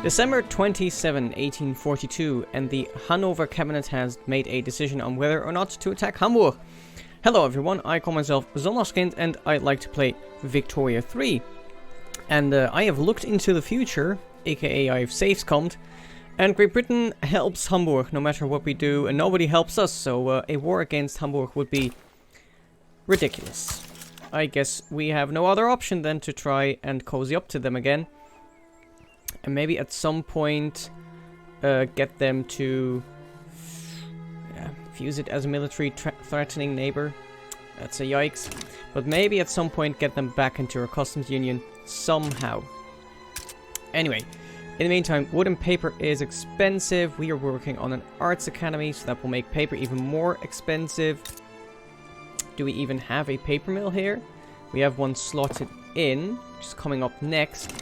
December 1842, and the Hannover cabinet has made a decision on whether or not to attack Hamburg. Hello everyone, I call myself Zondagskind and I like to play Victoria 3. And I have looked into the future, aka I have savescommed, and Great Britain helps Hamburg no matter what we do, and nobody helps us, so a war against Hamburg would be ridiculous. I guess we have no other option than to try and cozy up to them again. And maybe at some point get them to use it as a military threatening neighbor. That's a yikes. But maybe at some point get them back into our customs union somehow. Anyway, in the meantime, wood and paper is expensive. We are working on an arts academy, so that will make paper even more expensive. Do we even have a paper mill here? We have one slotted in, which is coming up next.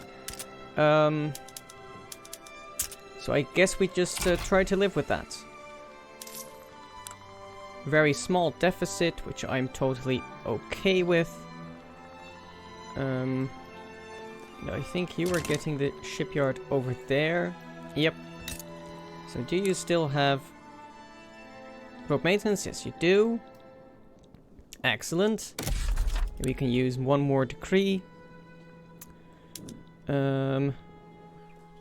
So I guess we just try to live with that. Very small deficit, which I'm totally okay with. I think you were getting the shipyard over there. Yep. So do you still have road maintenance? Yes, you do. Excellent. We can use one more decree.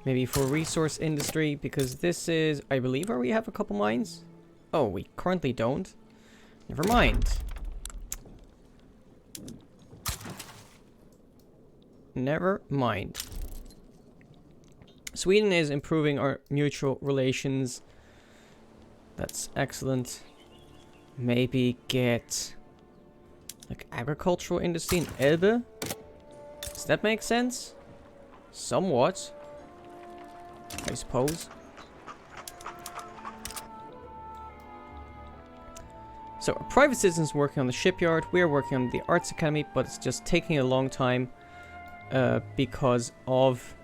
Maybe for resource industry, because this is, I believe, where we have a couple mines. Oh, we currently don't. Never mind. Never mind. Sweden is improving our mutual relations. That's excellent. Maybe get like agricultural industry in Elbe. Does that make sense? Somewhat, I suppose. So, our private citizens working on the shipyard. We're working on the arts academy, but it's just taking a long time because of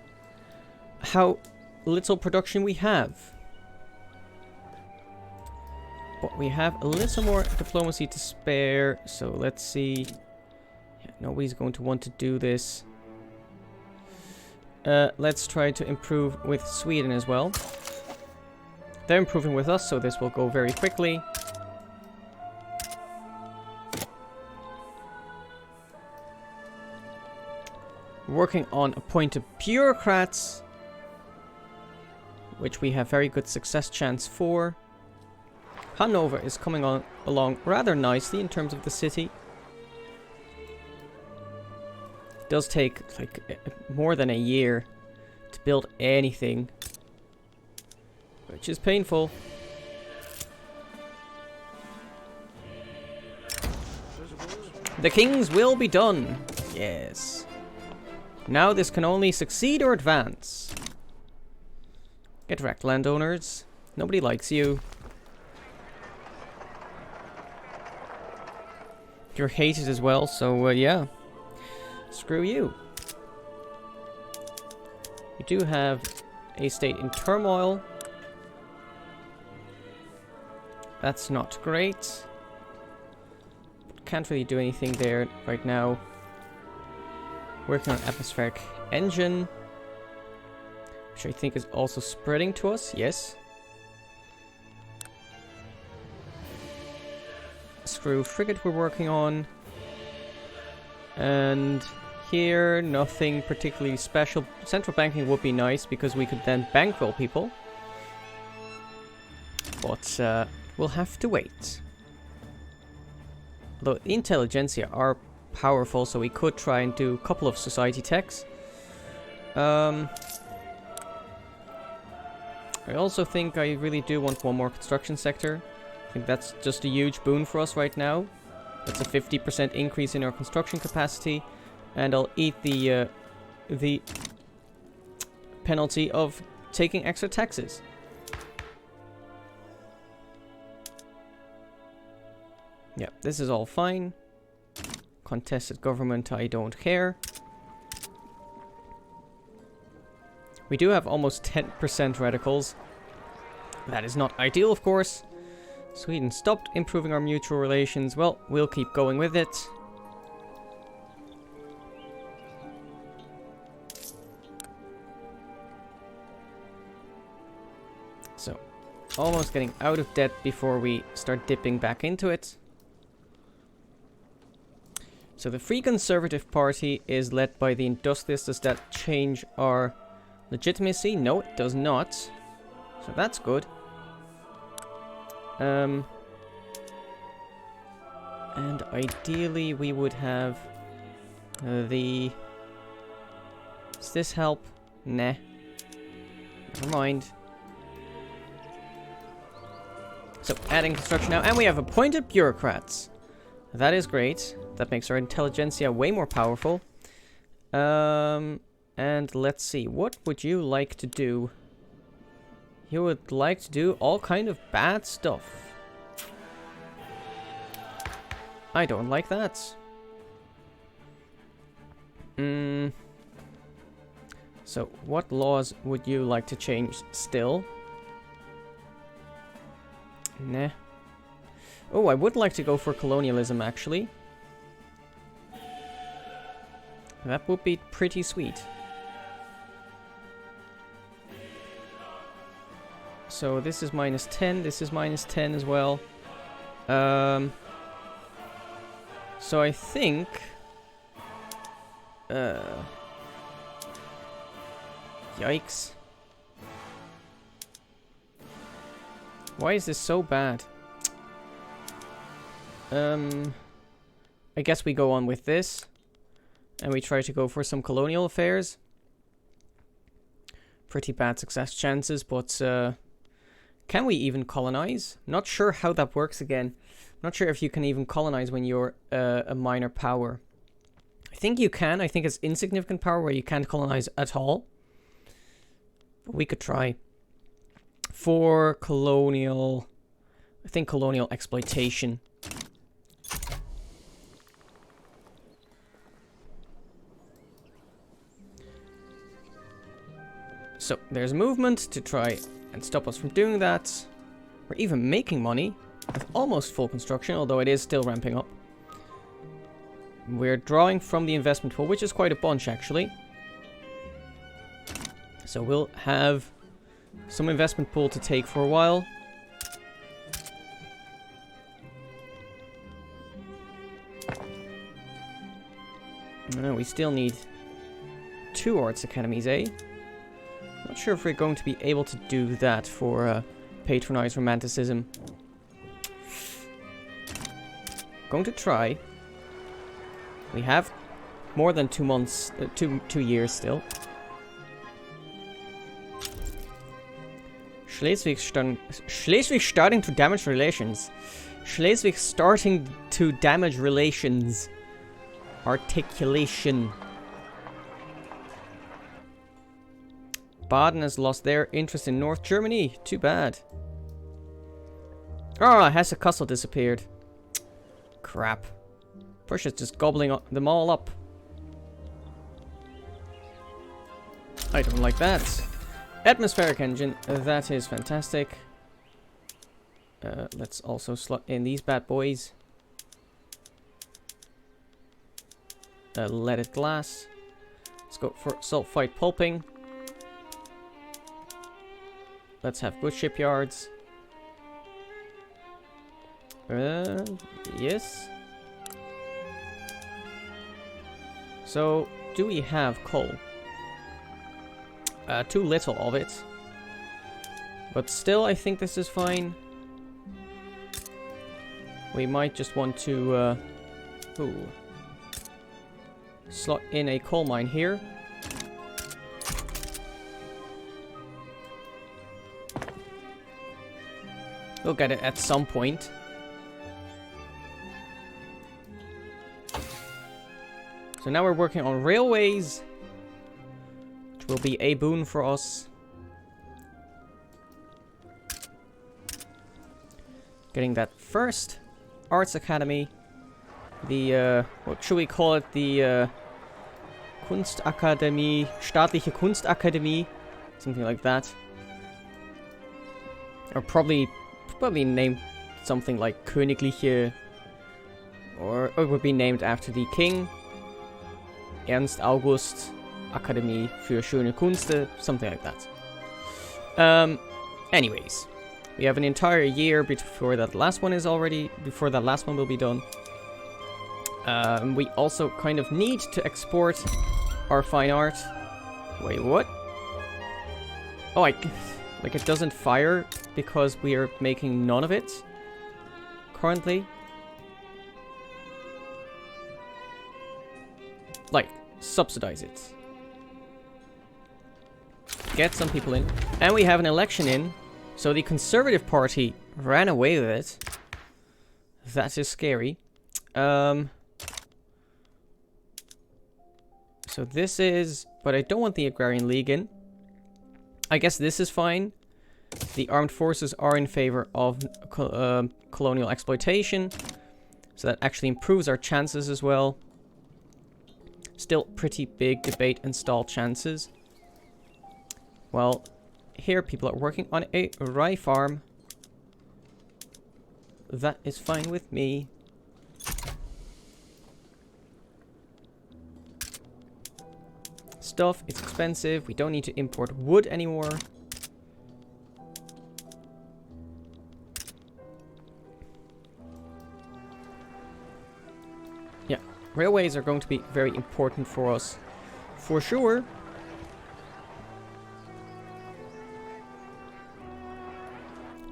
how little production we have. But we have a little more diplomacy to spare, so let's see. Yeah, nobody's going to want to do this. Let's try to improve with Sweden as well. They're improving with us, so this will go very quickly. Working on appointed bureaucrats, which we have very good success chance for. Hannover is coming along rather nicely in terms of the city. It does take like more than a year to build anything, which is painful. The king's will be done. Yes. Now this can only succeed or advance. Get wrecked, landowners. Nobody likes you. You're hated as well, so yeah. Screw you. We do have a state in turmoil. That's not great. Can't really do anything there right now. Working on atmospheric engine, which I think is also spreading to us. Yes. Screw frigate we're working on. And here, nothing particularly special. Central banking would be nice because we could then bankroll people. But we'll have to wait. Although the intelligentsia are powerful, so we could try and do a couple of society techs. I also think I really do want one more construction sector. I think that's just a huge boon for us right now. That's a 50% increase in our construction capacity, and I'll eat the penalty of taking extra taxes. Yeah, this is all fine. Contested government, I don't care. We do have almost 10% radicals. That is not ideal, of course. Sweden stopped improving our mutual relations. Well, we'll keep going with it. almost getting out of debt before we start dipping back into it. So the Free Conservative Party is led by the industrialists. Does that change our legitimacy? No, it does not. So that's good. And ideally we would have the... Does this help? Nah. Never mind. So adding construction now. And we have appointed bureaucrats. That is great. That makes our intelligentsia way more powerful. And let's see. What would you like to do? You would like to do all kind of bad stuff. I don't like that. So, what laws would you like to change still? Nah. Oh, I would like to go for colonialism, actually. That would be pretty sweet. So this is -10, this is -10 as well. So I think... Yikes. Why is this so bad? I guess we go on with this. And we try to go for some colonial affairs. Pretty bad success chances, but can we even colonize? Not sure how that works again. Not sure if you can even colonize when you're a minor power. I think you can. I think it's insignificant power where you can't colonize at all. But we could try. For colonial... I think colonial exploitation. So, there's movement to try and stop us from doing that. We're even making money with almost full construction, although it is still ramping up. We're drawing from the investment pool, which is quite a bunch, actually. So we'll have some investment pool to take for a while. No, we still need 2 arts academies, eh? Not sure if we're going to be able to do that for patronized romanticism. Going to try. We have more than 2 months, 2 years still. Schleswig starting to damage relations. Schleswig starting to damage relations. Articulation. Baden has lost their interest in North Germany. Too bad. Oh, Hesse-Kassel disappeared. Crap. Prussia's just gobbling them all up. I don't like that. Atmospheric engine. That is fantastic. Let's also slot in these bad boys. Leaded glass. Let's go for sulfite pulping. Let's have good shipyards. Yes. So, do we have coal? Too little of it. But still, I think this is fine. We might just want to, slot in a coal mine here. We'll get it at some point. So now we're working on railways, which will be a boon for us. Getting that first Arts Academy. The, what should we call it? The, Kunstakademie, Staatliche Kunstakademie. Something like that. Or probably named something like Königliche. Or it would be named after the king. Ernst August Akademie für schöne Künste. Something like that. Anyways. We have an entire year before that last one is already... Before that last one will be done. We also kind of need to export our fine art. Wait, what? Oh, like it doesn't fire because we are making none of it currently. Like, subsidize it. Get some people in. And we have an election in. So the Conservative Party ran away with it. That is scary. So this is... But I don't want the Agrarian League in. I guess this is fine. The armed forces are in favor of colonial exploitation. So that actually improves our chances as well. Still pretty big debate and stall chances. Well, here people are working on a rye farm. That is fine with me. Stuff, it's expensive. We don't need to import wood anymore. Yeah, railways are going to be very important for us. For sure.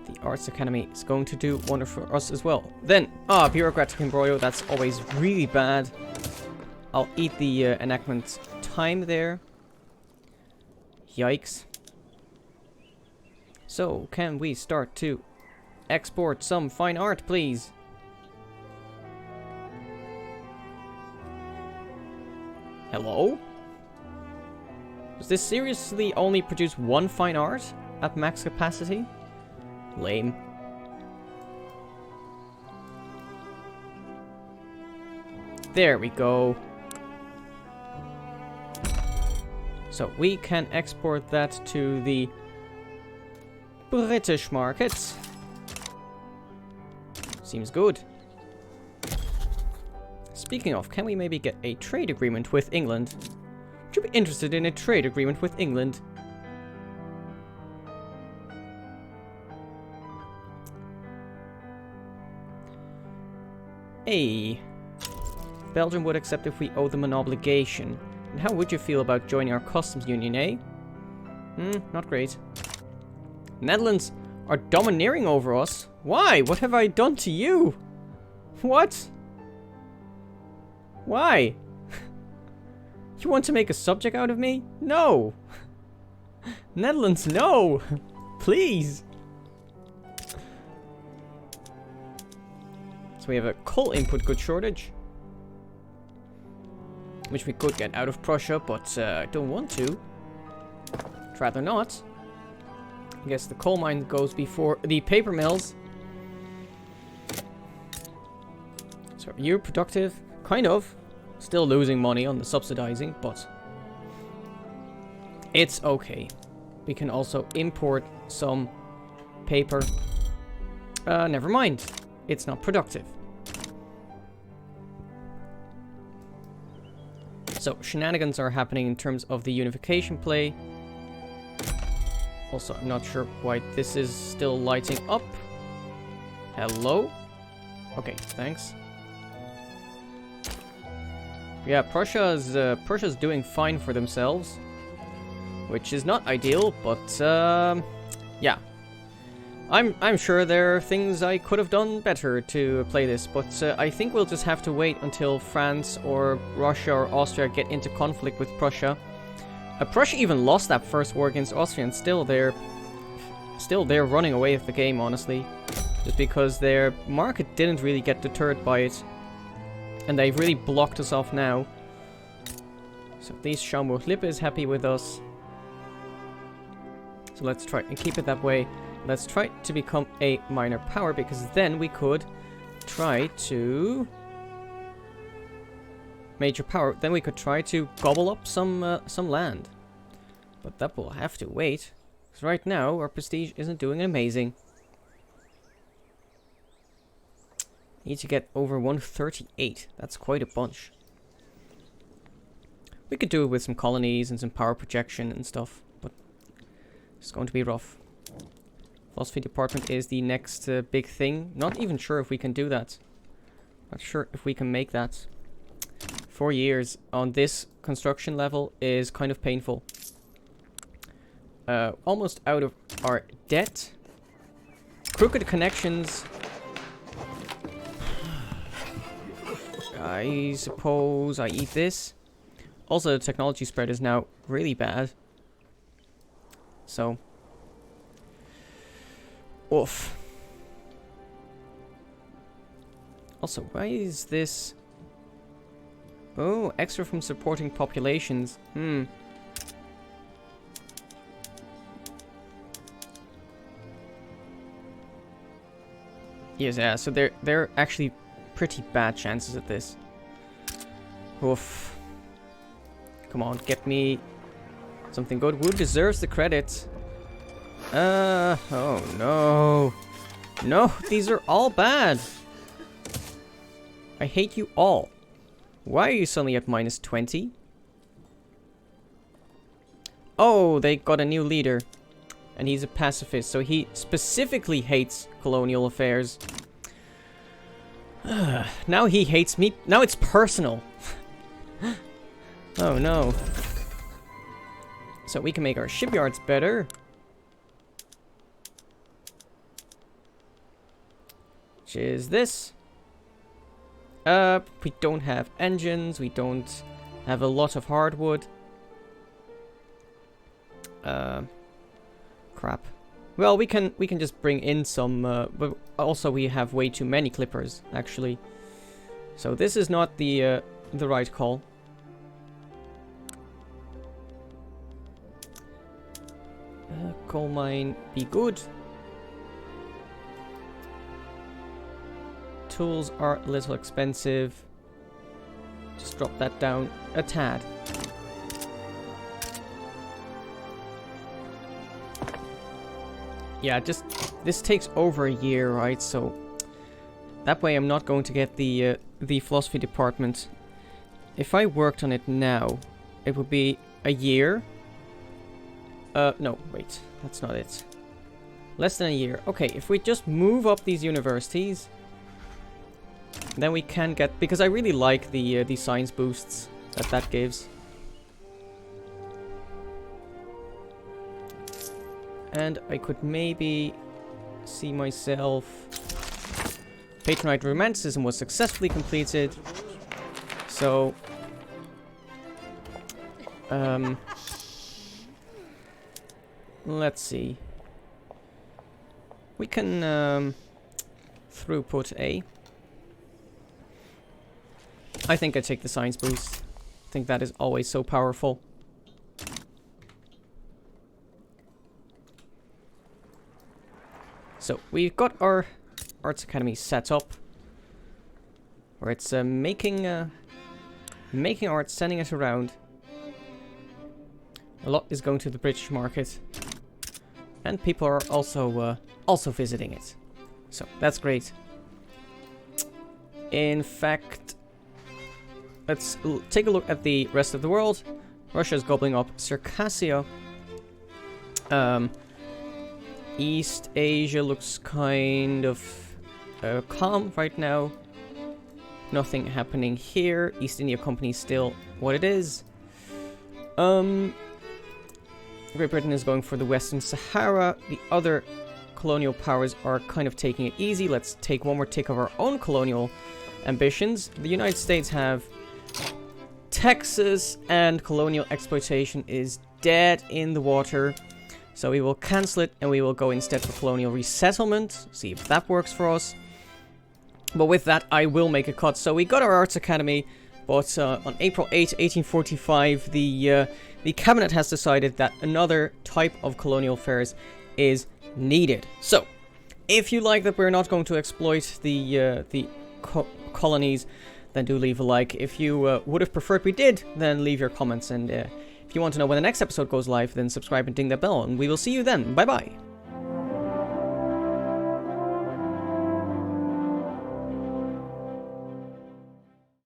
The Arts Academy is going to do wonderful for us as well. Then, bureaucratic embroglio, that's always really bad. I'll eat the enactment time there. Yikes. So, can we start to export some fine art, please? Hello? Does this seriously only produce one fine art at max capacity? Lame. There we go. So we can export that to the British markets. Seems good. Speaking of, can we maybe get a trade agreement with England? Would you be interested in a trade agreement with England? Hey. Belgium would accept if we owe them an obligation. And how would you feel about joining our customs union, eh? Not great. Netherlands are domineering over us. Why? What have I done to you? What? Why? You want to make a subject out of me? No. Netherlands, no. Please. So we have a coal input good shortage. Which we could get out of Prussia, but I don't want to. I'd rather not. I guess the coal mine goes before the paper mills. So are you productive? Kind of. Still losing money on the subsidizing, but it's okay. We can also import some paper. Never mind. It's not productive. So, shenanigans are happening in terms of the unification play. Also, I'm not sure why this is still lighting up. Hello? Okay, thanks. Yeah, Prussia's doing fine for themselves. Which is not ideal, but, yeah. I'm sure there are things I could have done better to play this, but I think we'll just have to wait until France or Russia or Austria get into conflict with Prussia. Prussia even lost that first war against Austria, and still they're running away with the game, honestly. Just because their market didn't really get deterred by it. And they've really blocked us off now. So at least Schaumburg-Lippe is happy with us. So let's try and keep it that way. Let's try to become a minor power, because then we could try to... Major power. Then we could try to gobble up some land. But that will have to wait. Because right now, our prestige isn't doing amazing. Need to get over 138. That's quite a bunch. We could do it with some colonies and some power projection and stuff. But it's going to be rough. Philosophy department is the next big thing. Not even sure if we can do that. Not sure if we can make that. 4 years on this construction level is kind of painful. Almost out of our debt. Crooked connections. I suppose I eat this. Also, the technology spread is now really bad. So. Oof. Also, why is this... Oh, extra from supporting populations. Yes, yeah, so they're actually pretty bad chances at this. Oof. Come on, get me something good. Who deserves the credit? Oh no. No, these are all bad. I hate you all. Why are you suddenly at minus 20? Oh, they got a new leader. And he's a pacifist, so he specifically hates colonial affairs. Now he hates me. Now it's personal. Oh no. So we can make our shipyards better. Which is this. We don't have engines. We don't have a lot of hardwood. Crap. Well, we can just bring in some, but also we have way too many clippers, actually. So this is not the right call. Coal mine, be good. Tools are a little expensive. Just drop that down a tad. Yeah, just this takes over a year, right? So that way I'm not going to get the philosophy department. If I worked on it now, it would be a year. No, wait, that's not it. Less than a year. Okay, if we just move up these universities, then we can get, because I really like the science boosts that gives. And I could maybe see myself... Patronite Romanticism was successfully completed. So... let's see. We can... throughput A. I think I take the science boost. I think that is always so powerful. So, we've got our Arts Academy set up. Where it's making art, sending it around. A lot is going to the British market. And people are also visiting it. So, that's great. In fact, let's take a look at the rest of the world. Russia is gobbling up Circassia. East Asia looks kind of calm right now. Nothing happening here. East India Company still what it is. Great Britain is going for the Western Sahara. The other colonial powers are kind of taking it easy. Let's take one more tick of our own colonial ambitions. The United States have Texas, and colonial exploitation is dead in the water. So we will cancel it and we will go instead for colonial resettlement. See if that works for us. But with that, I will make a cut. So we got our Arts Academy, but on April 8, 1845, the cabinet has decided that another type of colonial affairs is needed. So, if you like that we're not going to exploit the colonies, then do leave a like. If you would have preferred we did, then leave your comments. And if you want to know when the next episode goes live, then subscribe and ding that bell. And we will see you then. Bye bye.